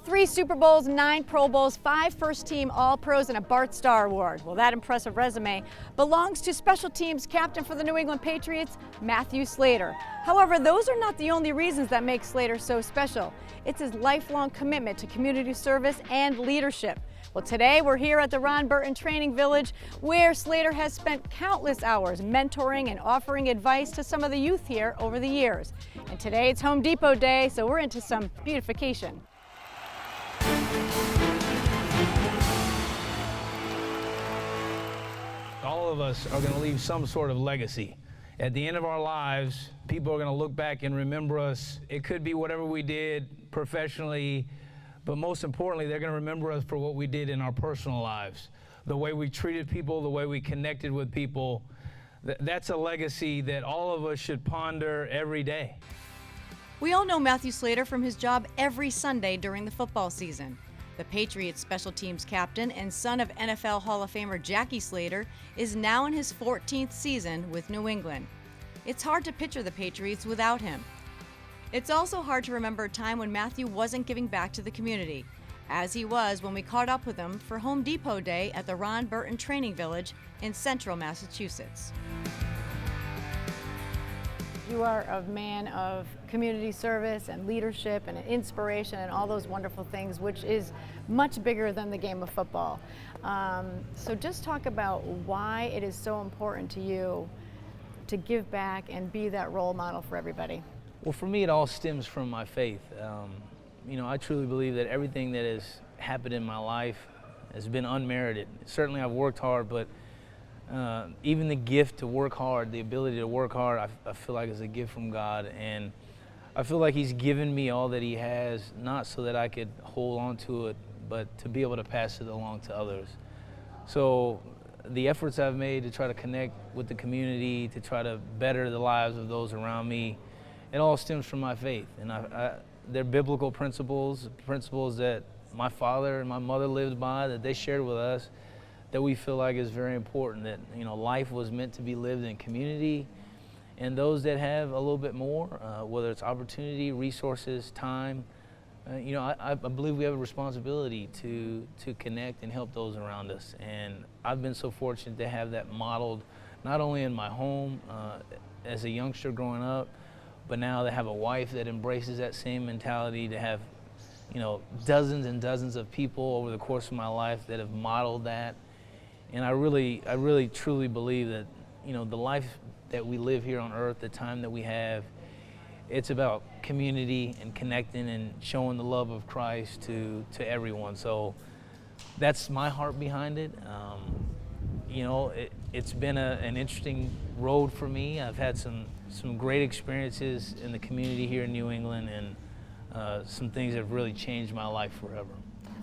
3 Super Bowls, 9 Pro Bowls, 5 first-team All-Pros, and a Bart Starr Award. Well, that impressive resume belongs to special teams captain for the New England Patriots, Matthew Slater. However, those are not the only reasons that make Slater so special. It's his lifelong commitment to community service and leadership. Well, today we're here at the Ron Burton Training Village, where Slater has spent countless hours mentoring and offering advice to some of the youth here over the years. And today it's Home Depot Day, so we're into some beautification. All of us are going to leave some sort of legacy. At the end of our lives, people are going to look back and remember us. It could be whatever we did professionally, but most importantly, they're going to remember us for what we did in our personal lives. The way we treated people, the way we connected with people. That's a legacy that all of us should ponder every day. We all know Matthew Slater from his job every Sunday during the football season. The Patriots special teams captain and son of NFL Hall of Famer Jackie Slater is now in his 14th season with New England. It's hard to picture the Patriots without him. It's also hard to remember a time when Matthew wasn't giving back to the community, as he was when we caught up with him for Home Depot Day at the Ron Burton Training Village in central Massachusetts. You are a man of community service and leadership and inspiration and all those wonderful things, which is much bigger than the game of football. So just talk about why it is so important to you to give back and be that role model for everybody. Well, for me, it all stems from my faith. I truly believe that everything that has happened in my life has been unmerited. Certainly I've worked hard, but even the gift to work hard, the ability to work hard, I feel like is a gift from God. And I feel like He's given me all that He has, not so that I could hold on to it, but to be able to pass it along to others. So the efforts I've made to try to connect with the community, to try to better the lives of those around me, it all stems from my faith. And they're biblical principles that my father and my mother lived by, that they shared with us, that we feel like is very important, that life was meant to be lived in community, and those that have a little bit more, whether it's opportunity, resources, time, I believe we have a responsibility to connect and help those around us. And I've been so fortunate to have that modeled not only in my home as a youngster growing up, but now to have a wife that embraces that same mentality, to have dozens and dozens of people over the course of my life that have modeled that. And I really truly believe that, the life that we live here on earth, the time that we have, it's about community and connecting and showing the love of Christ to everyone. So that's my heart behind it. It's been an interesting road for me. I've had some great experiences in the community here in New England, and some things that have really changed my life forever.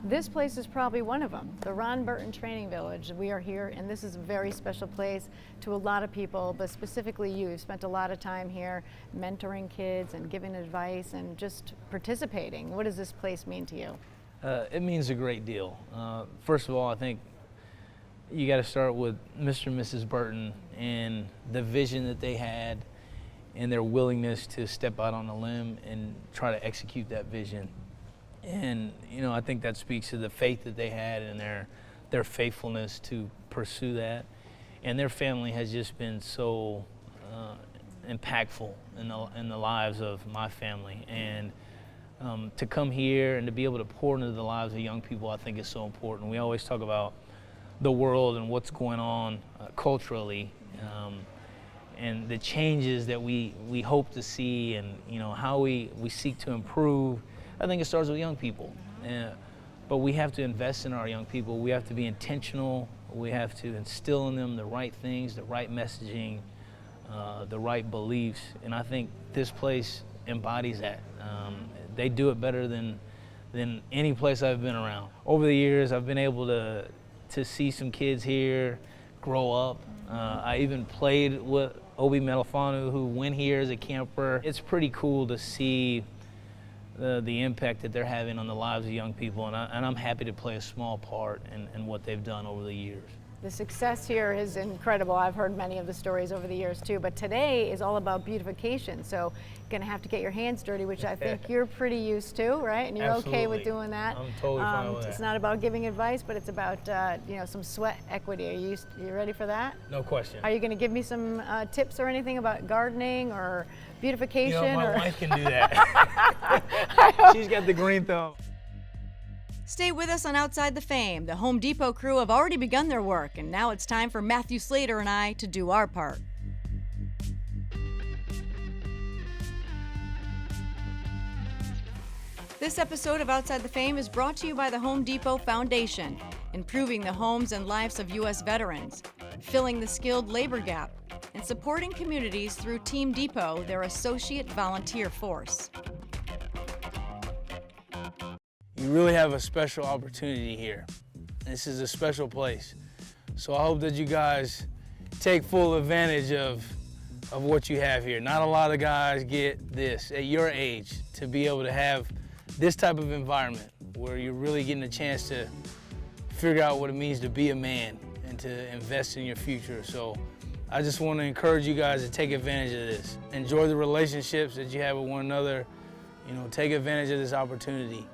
This place is probably one of them, the Ron Burton Training Village. We are here, and this is a very special place to a lot of people, but specifically you. You've spent a lot of time here mentoring kids and giving advice and just participating. What does this place mean to you? It means a great deal. First of all, I think you got to start with Mr. and Mrs. Burton and the vision that they had and their willingness to step out on a limb and try to execute that vision. And I think that speaks to the faith that they had and their faithfulness to pursue that. And their family has just been so impactful in the lives of my family. And to come here and to be able to pour into the lives of young people, I think is so important. We always talk about the world and what's going on culturally, and the changes that we hope to see, and how we seek to improve. I think it starts with young people, but we have to invest in our young people. We have to be intentional. We have to instill in them the right things, the right messaging, the right beliefs, and I think this place embodies that. They do it better than any place I've been around. Over the years, I've been able to see some kids here grow up. I even played with Obi Melifanu, who went here as a camper. It's pretty cool to see the impact that they're having on the lives of young people, and I'm happy to play a small part in what they've done over the years. The success here is incredible. I've heard many of the stories over the years too, but today is all about beautification. So you're gonna have to get your hands dirty, which I think you're pretty used to, right? And you're okay with doing that. I'm totally fine with that. It's not about giving advice, but it's about some sweat equity. You ready for that? No question. Are you gonna give me some tips or anything about gardening or beautification? You know, my wife can do that. She's got the green thumb. Stay with us on Outside the Fame. The Home Depot crew have already begun their work, and now it's time for Matthew Slater and I to do our part. This episode of Outside the Fame is brought to you by the Home Depot Foundation, improving the homes and lives of U.S. veterans, filling the skilled labor gap, and supporting communities through Team Depot, their associate volunteer force. You really have a special opportunity here. This is a special place. So I hope that you guys take full advantage of what you have here. Not a lot of guys get this at your age, to be able to have this type of environment where you're really getting a chance to figure out what it means to be a man and to invest in your future. So I just want to encourage you guys to take advantage of this. Enjoy the relationships that you have with one another. You know, take advantage of this opportunity.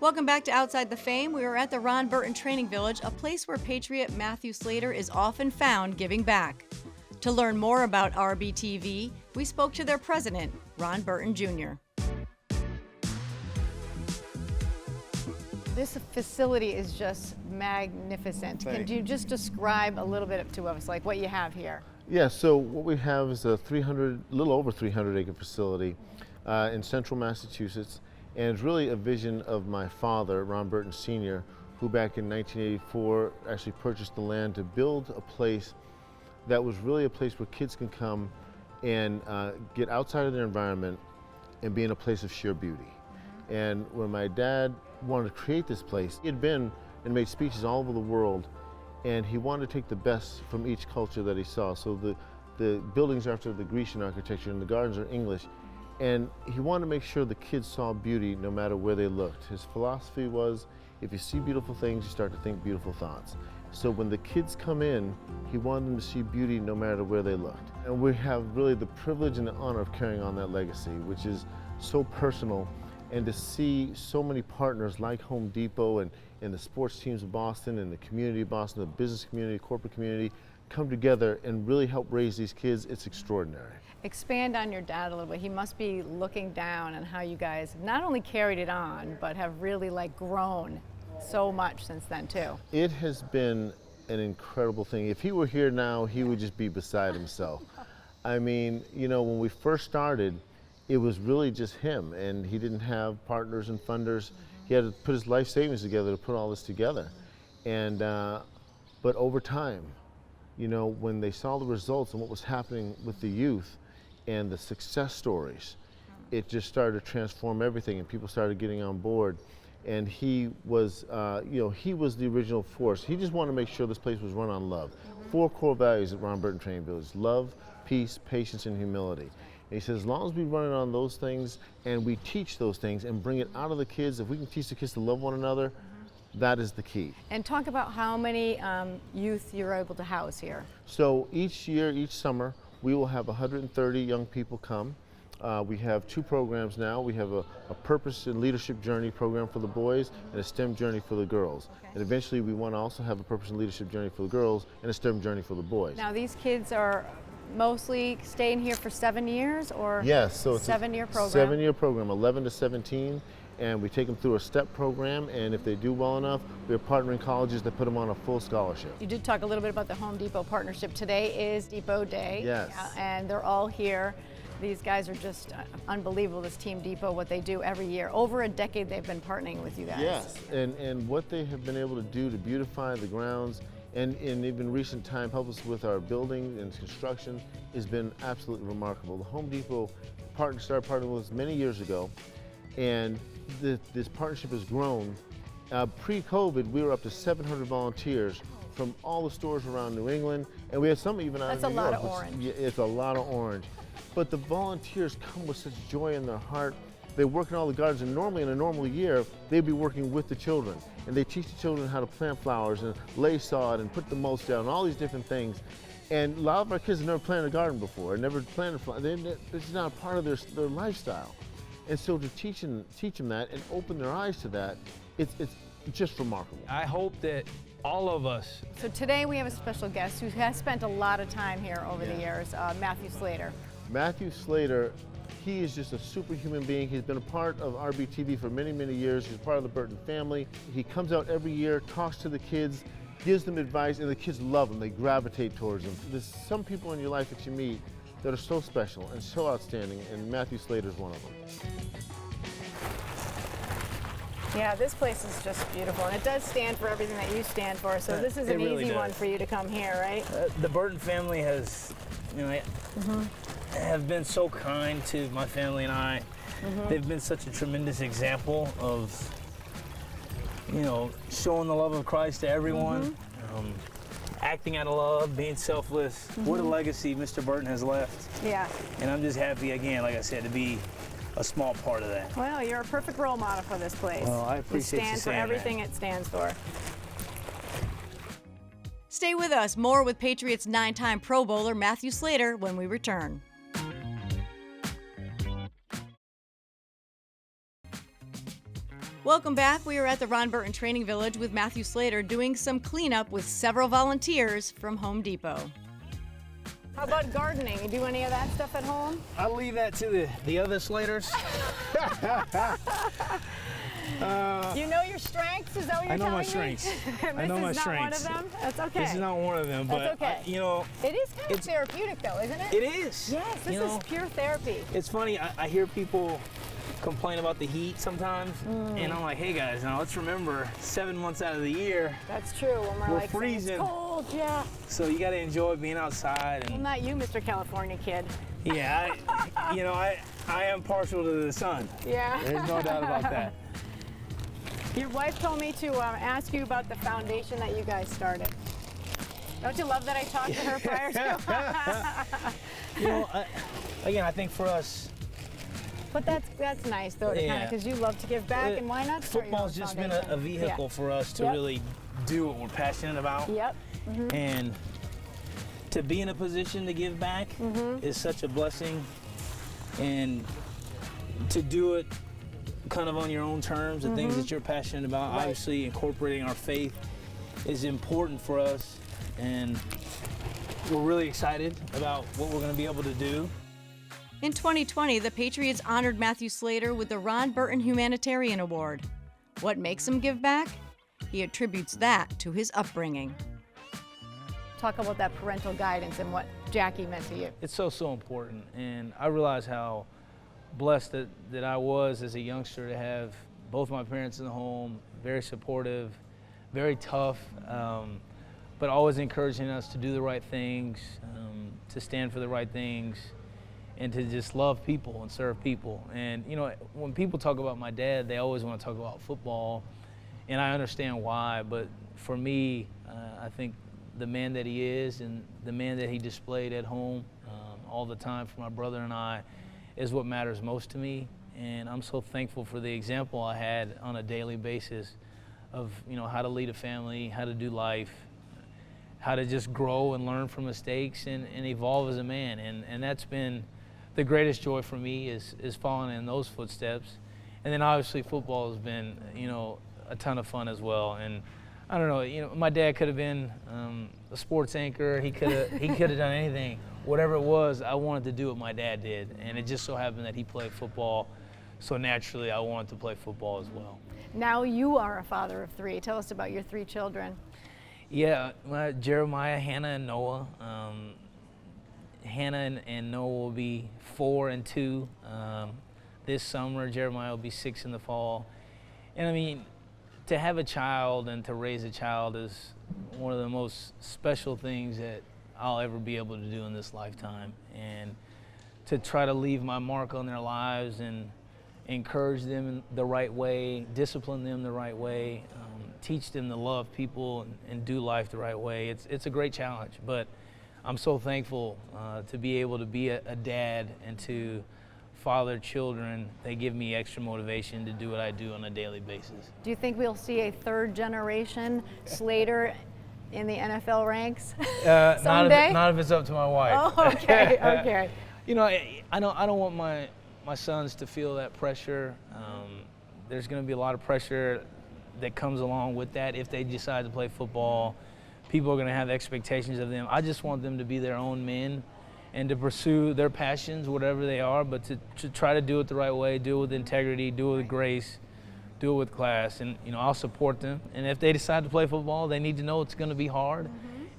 Welcome back to Outside the Fame. We are at the Ron Burton Training Village, a place where Patriot Matthew Slater is often found giving back. To learn more about RBTV, we spoke to their president, Ron Burton Jr. This facility is just magnificent. Can you just describe a little bit to us, like what you have here? Yeah, so what we have is a little over 300 acre facility in central Massachusetts. And it's really a vision of my father, Ron Burton Sr., who back in 1984 actually purchased the land to build a place that was really a place where kids can come and get outside of their environment and be in a place of sheer beauty. And when my dad wanted to create this place, he had been and made speeches all over the world, and he wanted to take the best from each culture that he saw. So the buildings are after the Grecian architecture and the gardens are English. And he wanted to make sure the kids saw beauty no matter where they looked. His philosophy was, if you see beautiful things, you start to think beautiful thoughts. So when the kids come in, he wanted them to see beauty no matter where they looked. And we have really the privilege and the honor of carrying on that legacy, which is so personal. And to see so many partners like Home Depot and the sports teams of Boston and the community of Boston, the business community, corporate community, come together and really help raise these kids, it's extraordinary. Expand on your dad a little bit. He must be looking down on how you guys not only carried it on, but have really grown so much since then too. It has been an incredible thing. If he were here now, he would just be beside himself. I mean, you know, when we first started, it was really just him, and he didn't have partners and funders. He had to put his life savings together to put all this together. And, but over time, you know, when they saw the results and what was happening with the youth and the success stories, it just started to transform everything, and people started getting on board. And he was, you know, he was the original force. He just wanted to make sure this place was run on love. 4 core values at Ron Burton Training Village: love, peace, patience, and humility. And he says, as long as we run it on those things and we teach those things and bring it out of the kids, if we can teach the kids to love one another, that is the key. And talk about how many youth you're able to house here. So each year, each summer, we will have 130 young people come. We have 2 programs now. We have a purpose and leadership journey program for the boys and a STEM journey for the girls. Okay. And eventually we want to also have a purpose and leadership journey for the girls and a STEM journey for the boys. Now these kids are mostly staying here for 7 years, or? Yes, so it's a 7-year program. 7-year program, 11 to 17. And we take them through a STEP program, and if they do well enough, we are partnering colleges that put them on a full scholarship. You did talk a little bit about the Home Depot partnership. Today is Depot Day. Yes. And they're all here. These guys are just unbelievable, this Team Depot, what they do every year. Over a decade they've been partnering with you guys. Yes, and what they have been able to do to beautify the grounds and in even recent time help us with our building and construction has been absolutely remarkable. The Home Depot started partnering with us many years ago, and this partnership has grown. Pre-COVID, we were up to 700 volunteers from all the stores around New England, and we had some even out of New York. That's a lot of orange. It's a lot of orange. But the volunteers come with such joy in their heart. they work in all the gardens, and normally in a normal year, they'd be working with the children. And they teach the children how to plant flowers and lay sod and put the mulch down and all these different things. And a lot of our kids have never planted a garden before, never planted flowers. It's not a part of their lifestyle. And so to teach them that and open their eyes to that, it's just remarkable. I hope that all of us. So today we have a special guest who has spent a lot of time here over the years, Matthew Slater. Matthew Slater, he is just a superhuman being. He's been a part of RBTV for many, many years. He's part of the Burton family. He comes out every year, talks to the kids, gives them advice, and the kids love him. They gravitate towards him. There's some people in your life that you meet that are so special and so outstanding, and Matthew Slater is one of them. Yeah, this place is just beautiful, and it does stand for everything that you stand for, so this is an really easy does. one for you to come here, right? The Burton family has, have been so kind to my family and I. They've been such a tremendous example of, showing the love of Christ to everyone, acting out of love, being selfless. What a legacy Mr. Burton has left. Yeah. And I'm just happy, again, like I said, to be a small part of that. Well, you're a perfect role model for this place. Well, I appreciate you It stands for saying everything that. it stands for. Stay with us. More with Patriots 9-time Pro Bowler Matthew Slater when we return. Welcome back. We are at the Ron Burton Training Village with Matthew Slater doing some cleanup with several volunteers from Home Depot. How about gardening? You do any of that stuff at home? I'll leave that to the other Slaters. You know your strengths? Is that what you're I know telling my me? strengths. I This know my is not strengths. one of them? That's okay. This is not one of them, but That's okay. it It is kind of therapeutic though, isn't it? is. Yes, this is pure therapy. It's funny. I hear people complain about the heat sometimes, and I'm like, hey guys, now let's remember 7 months out of the year, That's true. When we're we're like saying freezing. it's cold, yeah. So you got to enjoy being outside. Well, And not you, Mr. California kid. yeah, I am partial to the sun. Yeah. There's no doubt about that. Your wife told me to ask you about the foundation that you guys started. Don't you love that I talked to her prior to? Again, I think for us, But that's nice though, to kind of, because you love to give back, and why not start your own football's just been foundation? a vehicle for us to Yep. really do what we're passionate about. Yep. And to be in a position to give back is such a blessing, and to do it kind of on your own terms, the things that you're passionate about. Right. Obviously incorporating our faith is important for us, and we're really excited about what we're going to be able to do. In 2020, the Patriots honored Matthew Slater with the Ron Burton Humanitarian Award. What makes him give back? He attributes that to his upbringing. Talk about that parental guidance and what Jackie meant to you. It's so important, and I realize how blessed that I was as a youngster to have both my parents in the home, very supportive, very tough, but always encouraging us to do the right things, to stand for the right things, and to just love people and serve people. And when people talk about my dad, they always want to talk about football, and I understand why, but for me, I think the man that he is and the man that he displayed at home all the time for my brother and I is what matters most to me. And I'm so thankful for the example I had on a daily basis of how to lead a family, how to do life, how to just grow and learn from mistakes and evolve as a man. And that's been the greatest joy for me is following in those footsteps. And then obviously football has been a ton of fun as well. And I don't know, my dad could have been a sports anchor. He could have done anything. Whatever it was, I wanted to do what my dad did. And it just so happened that he played football. So naturally, I wanted to play football as well. Now you are a father of 3. Tell us about your 3 children. Yeah, Jeremiah, Hannah, and Noah. Hannah and Noah will be 4 and 2 this summer. Jeremiah will be 6 in the fall. And I mean, to have a child and to raise a child is one of the most special things that I'll ever be able to do in this lifetime. And to try to leave my mark on their lives and encourage them in the right way, discipline them the right way, teach them to love people and do life the right way. It's a great challenge, but I'm so thankful to be able to be a dad and to father children, they give me extra motivation to do what I do on a daily basis. Do you think we'll see a third generation Slater in the NFL ranks someday? Not if it's up to my wife. Oh, okay, okay. You know, I don't want my sons to feel that pressure. There's going to be a lot of pressure that comes along with that if they decide to play football. People are going to have expectations of them. I just want them to be their own men and to pursue their passions, whatever they are, but to try to do it the right way, do it with integrity, do it with grace, do it with class. And, you know, I'll support them. And if they decide to play football, they need to know it's going to be hard,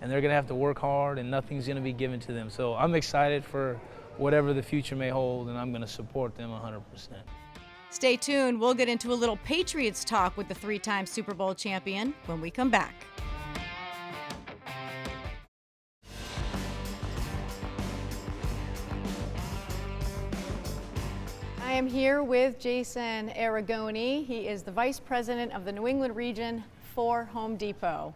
and they're going to have to work hard, and nothing's going to be given to them. So I'm excited for whatever the future may hold, and I'm going to support them 100%. Stay tuned. We'll get into a little Patriots talk with the three-time Super Bowl champion when we come back. I am here with Jason Aragoni. He is the Vice President of the New England region for Home Depot.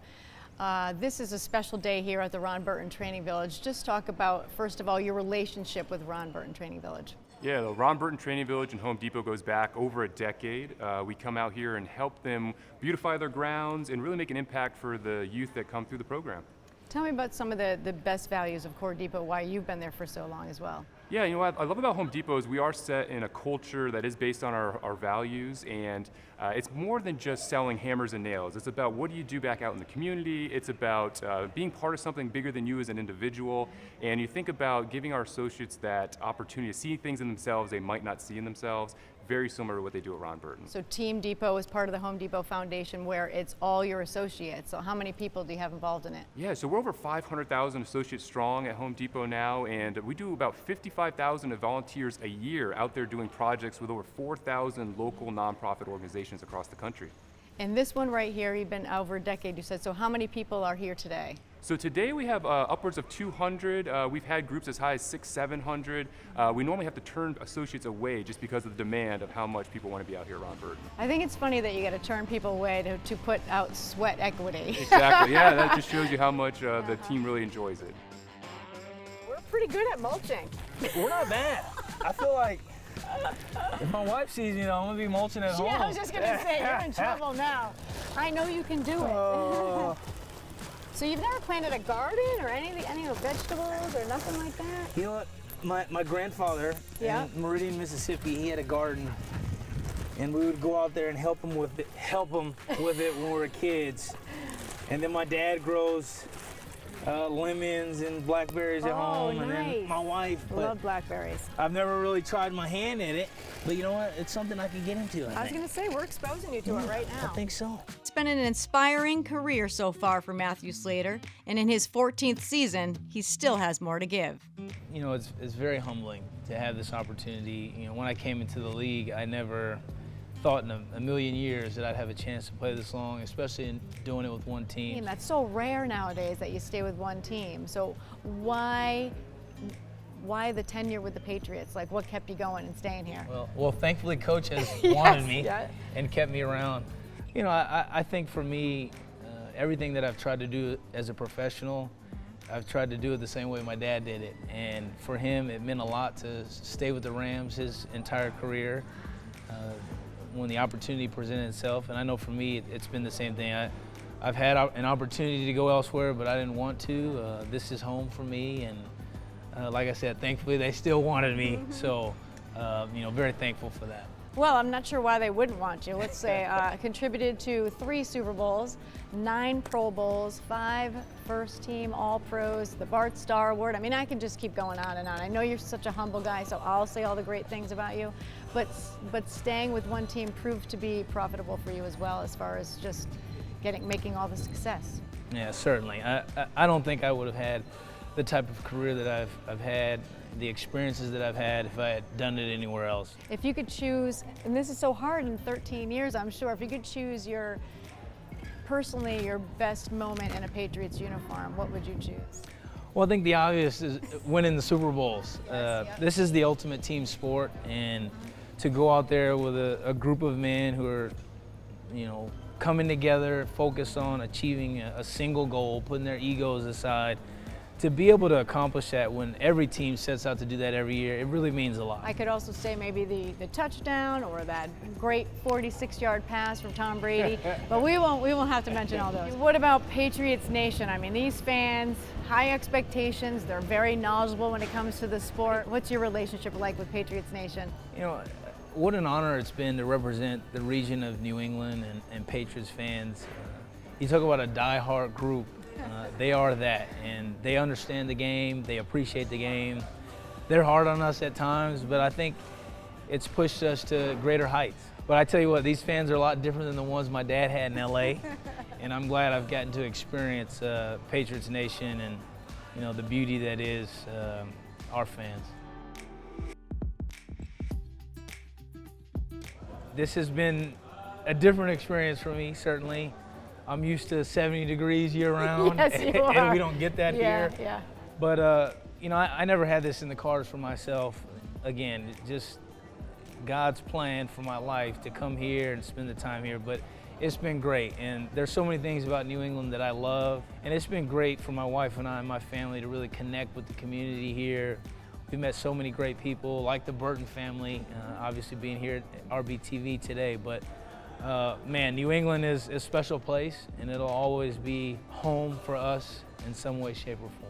This is a special day here at the Ron Burton Training Village. Just talk about, first of all, your relationship with Ron Burton Training Village. Yeah, the Ron Burton Training Village and Home Depot goes back over a decade. We come out here and help them beautify their grounds and really make an impact for the youth that come through the program. Tell me about some of the best values of Core Depot, why you've been there for so long as well. Yeah, you know what I love about Home Depot is we are set in a culture that is based on our values, and it's more than just selling hammers and nails. It's about what do you do back out in the community. It's about being part of something bigger than you as an individual, and you think about giving our associates that opportunity to see things in themselves they might not see in themselves, very similar to what they do at Ron Burton. So Team Depot is part of the Home Depot Foundation where it's all your associates. So how many people do you have involved in it? Yeah, so we're over 500,000 associates strong at Home Depot now, and we do about 55,000 volunteers a year out there doing projects with over 4,000 local nonprofit organizations across the country. And this one right here, you've been over a decade, you said. So how many people are here today? So today we have upwards of 200. We've had groups as high as 600, 700. We normally have to turn associates away just because of the demand of how much people want to be out here at Ron Burton. I think it's funny that you got to turn people away to put out sweat equity. Exactly, yeah, that just shows you how much the team really enjoys it. We're pretty good at mulching. We're not bad. I feel like if my wife sees me, though, I'm going to be mulching at home. Yeah, I was just going to say, you're in trouble now. I know you can do it. So you've never planted a garden or any vegetables or nothing like that? You know what? My grandfather Yeah. in Meridian, Mississippi, he had a garden, and we would go out there and help him with it when we were kids. And then my dad grows lemons and blackberries at home, and then my wife. Love blackberries. I've never really tried my hand in it, but you know what? It's something I can get into. I was going to say, we're exposing you to it right now. I think so. It's been an inspiring career so far for Matthew Slater, and in his 14th season, he still has more to give. You know, it's very humbling to have this opportunity. You know, when I came into the league, I never thought in a million years that I'd have a chance to play this long, especially in doing it with one team. And that's so rare nowadays that you stay with one team. So why the tenure with the Patriots? Like, what kept you going and staying here? Well, thankfully, Coach has Yes, wanted me yeah. and kept me around. You know, I think for me, everything that I've tried to do as a professional, I've tried to do it the same way my dad did it. And for him, it meant a lot to stay with the Rams his entire career when the opportunity presented itself. And I know for me, it's been the same thing. I've had an opportunity to go elsewhere, but I didn't want to. This is home for me, and like I said, thankfully they still wanted me. So, you know, very thankful for that. Well, I'm not sure why they wouldn't want you. Let's say contributed to 3 Super Bowls, 9 Pro Bowls, 5 first-team All-Pros, the Bart Starr Award. I mean, I can just keep going on and on. I know you're such a humble guy, so I'll say all the great things about you. But staying with one team proved to be profitable for you as well, as far as just making all the success. Yeah, certainly. I don't think I would have had the type of career that I've had, the experiences that I've had, if I had done it anywhere else. If you could choose, and this is so hard in 13 years, I'm sure, if you could choose personally your best moment in a Patriots uniform, what would you choose? Well, I think the obvious is winning the Super Bowls. Yes, yeah. This is the ultimate team sport, and to go out there with a group of men who are, you know, coming together, focused on achieving a single goal, putting their egos aside, to be able to accomplish that when every team sets out to do that every year, it really means a lot. I could also say maybe the touchdown or that great 46-yard pass from Tom Brady, but we won't have to mention all those. What about Patriots Nation? I mean, these fans, high expectations, they're very knowledgeable when it comes to the sport. What's your relationship like with Patriots Nation? You know, what an honor it's been to represent the region of New England and Patriots fans. You talk about a die-hard group. They are that, and they understand the game, they appreciate the game. They're hard on us at times, but I think it's pushed us to greater heights. But I tell you what, these fans are a lot different than the ones my dad had in LA, and I'm glad I've gotten to experience Patriots Nation and, you know, the beauty that is our fans. This has been a different experience for me, certainly. I'm used to 70 degrees year-round, Yes, you are. and we don't get that here. Yeah. But, you know, I never had this in the cards for myself. Again, just God's plan for my life to come here and spend the time here. But it's been great, and there's so many things about New England that I love. And it's been great for my wife and I and my family to really connect with the community here. We met so many great people, like the Burton family, obviously being here at RBTV today. But man, New England is a special place, and it'll always be home for us in some way, shape, or form.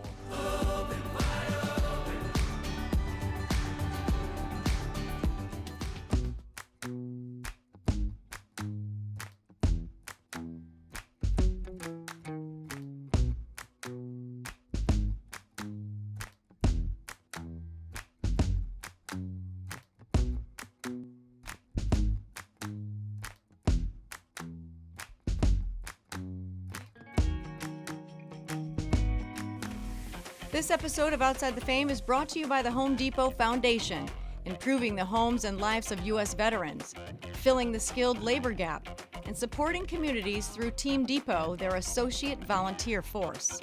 This episode of Outside the Fame is brought to you by the Home Depot Foundation, improving the homes and lives of U.S. veterans, filling the skilled labor gap, and supporting communities through Team Depot, their associate volunteer force.